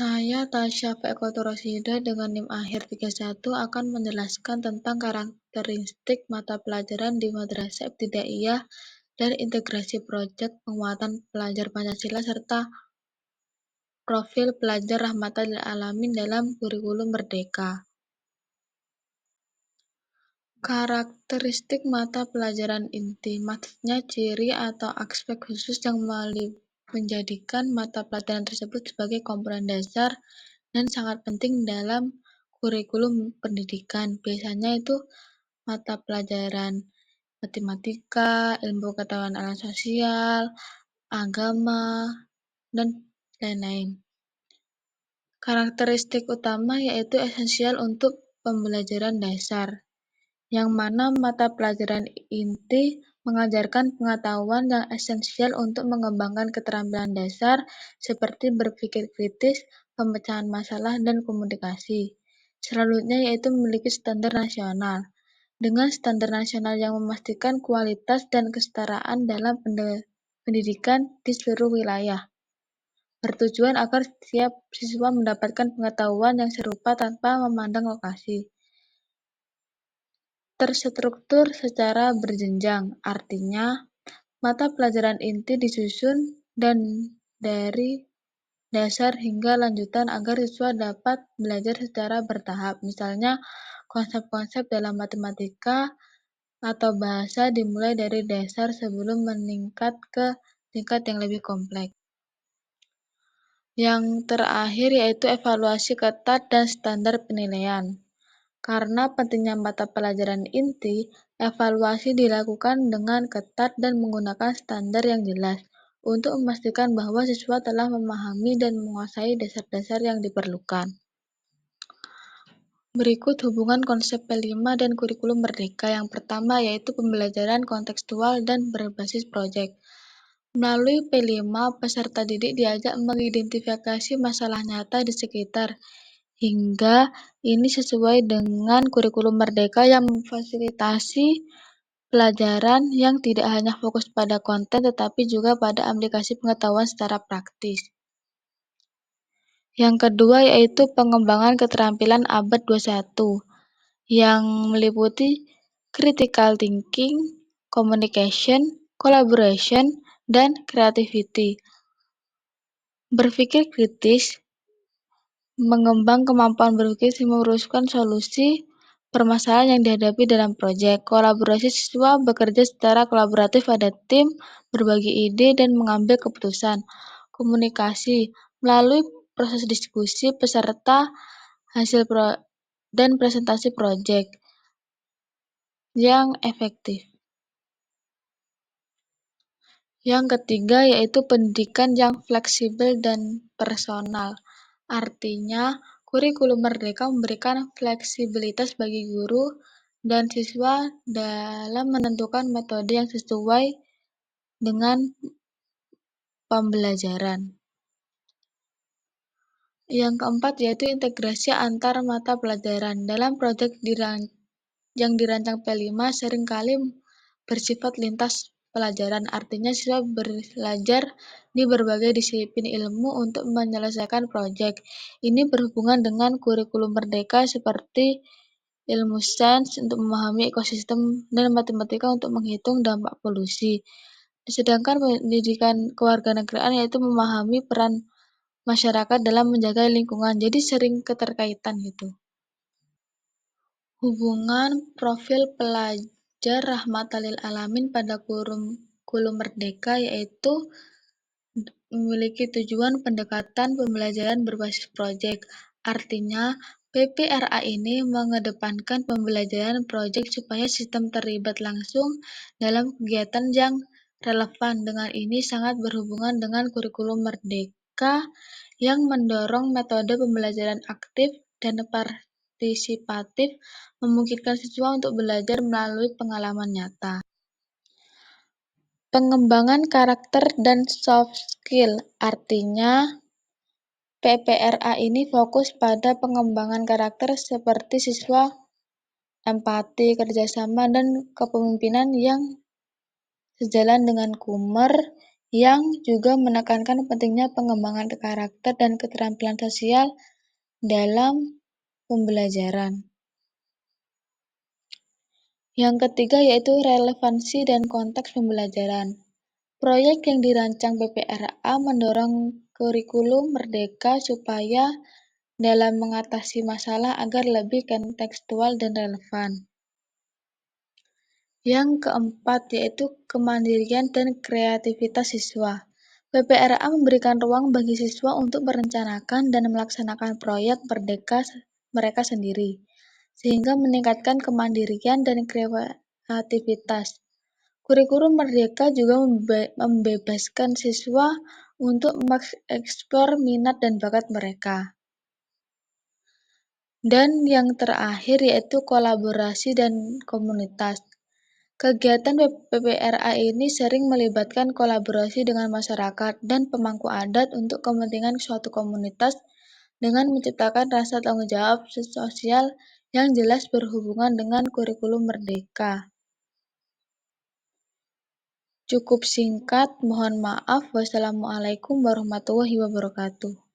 Saya Tasya Eko Rosida dengan NIM akhir 31 akan menjelaskan tentang karakteristik mata pelajaran di Madrasah Ibtidaiyah dan integrasi proyek penguatan pelajar Pancasila serta profil pelajar rahmatan lil alamin dalam kurikulum Merdeka. Karakteristik mata pelajaran inti, maksudnya ciri atau aspek khusus yang menjadikan mata pelajaran tersebut sebagai komponen dasar dan sangat penting dalam kurikulum pendidikan. Biasanya itu mata pelajaran matematika, ilmu pengetahuan alam sosial, agama, dan lain-lain. Karakteristik utama yaitu esensial untuk pembelajaran dasar, yang mana mata pelajaran inti mengajarkan pengetahuan yang esensial untuk mengembangkan keterampilan dasar seperti berpikir kritis, pemecahan masalah, dan komunikasi. Selanjutnya yaitu memiliki standar nasional, dengan standar nasional yang memastikan kualitas dan kesetaraan dalam pendidikan di seluruh wilayah, bertujuan agar setiap siswa mendapatkan pengetahuan yang serupa tanpa memandang lokasi. Terstruktur secara berjenjang, artinya mata pelajaran inti disusun dan dari dasar hingga lanjutan agar siswa dapat belajar secara bertahap. Misalnya, konsep-konsep dalam matematika atau bahasa dimulai dari dasar sebelum meningkat ke tingkat yang lebih kompleks. Yang terakhir yaitu evaluasi ketat dan standar penilaian. Karena pentingnya mata pelajaran inti, evaluasi dilakukan dengan ketat dan menggunakan standar yang jelas untuk memastikan bahwa siswa telah memahami dan menguasai dasar-dasar yang diperlukan. Berikut hubungan konsep P5 dan kurikulum Merdeka. Yang pertama yaitu pembelajaran kontekstual dan berbasis proyek. Melalui P5, peserta didik diajak mengidentifikasi masalah nyata di sekitar, hingga ini sesuai dengan kurikulum Merdeka yang memfasilitasi pelajaran yang tidak hanya fokus pada konten tetapi juga pada aplikasi pengetahuan secara praktis. Yang kedua yaitu pengembangan keterampilan abad 21 yang meliputi critical thinking, communication, collaboration, dan creativity. Berpikir kritis, mengembang kemampuan berpikir merumuskan solusi permasalahan yang dihadapi dalam proyek. Kolaborasi, siswa bekerja secara kolaboratif pada tim, berbagi ide, dan mengambil keputusan. Komunikasi, melalui proses diskusi peserta hasil dan presentasi proyek yang efektif. Yang ketiga yaitu pendidikan yang fleksibel dan personal. Artinya, kurikulum Merdeka memberikan fleksibilitas bagi guru dan siswa dalam menentukan metode yang sesuai dengan pembelajaran. Yang keempat yaitu integrasi antar mata pelajaran. Dalam proyek yang dirancang P5 seringkali bersifat lintas pelajaran, artinya siswa belajar di berbagai disiplin ilmu untuk menyelesaikan proyek. Ini berhubungan dengan kurikulum Merdeka seperti ilmu sains untuk memahami ekosistem dan matematika untuk menghitung dampak polusi. Sedangkan pendidikan kewarganegaraan yaitu memahami peran masyarakat dalam menjaga lingkungan, jadi sering keterkaitan gitu. Hubungan profil pelajar rahmatan lil alamin pada kurikulum Merdeka yaitu memiliki tujuan pendekatan pembelajaran berbasis proyek. Artinya, PPRA ini mengedepankan pembelajaran proyek supaya sistem terlibat langsung dalam kegiatan yang relevan. Dengan ini sangat berhubungan dengan kurikulum Merdeka yang mendorong metode pembelajaran aktif dan partisipatif, memungkinkan siswa untuk belajar melalui pengalaman nyata. Pengembangan karakter dan soft skill, artinya PPRA ini fokus pada pengembangan karakter seperti siswa empati, kerjasama, dan kepemimpinan yang sejalan dengan Kumer yang juga menekankan pentingnya pengembangan karakter dan keterampilan sosial dalam pembelajaran. Yang ketiga yaitu relevansi dan konteks pembelajaran. Proyek yang dirancang PPRA mendorong kurikulum merdeka supaya dalam mengatasi masalah agar lebih kontekstual dan relevan. Yang keempat yaitu kemandirian dan kreativitas siswa. PPRA memberikan ruang bagi siswa untuk merencanakan dan melaksanakan proyek merdeka mereka sendiri, sehingga meningkatkan kemandirian dan kreativitas. Kurikulum merdeka juga membebaskan siswa untuk mengeksplor minat dan bakat mereka. Dan yang terakhir yaitu kolaborasi dan komunitas. Kegiatan PPRA ini sering melibatkan kolaborasi dengan masyarakat dan pemangku adat untuk kepentingan suatu komunitas dengan menciptakan rasa tanggung jawab sosial yang jelas berhubungan dengan kurikulum merdeka. Cukup singkat, mohon maaf. Wassalamualaikum warahmatullahi wabarakatuh.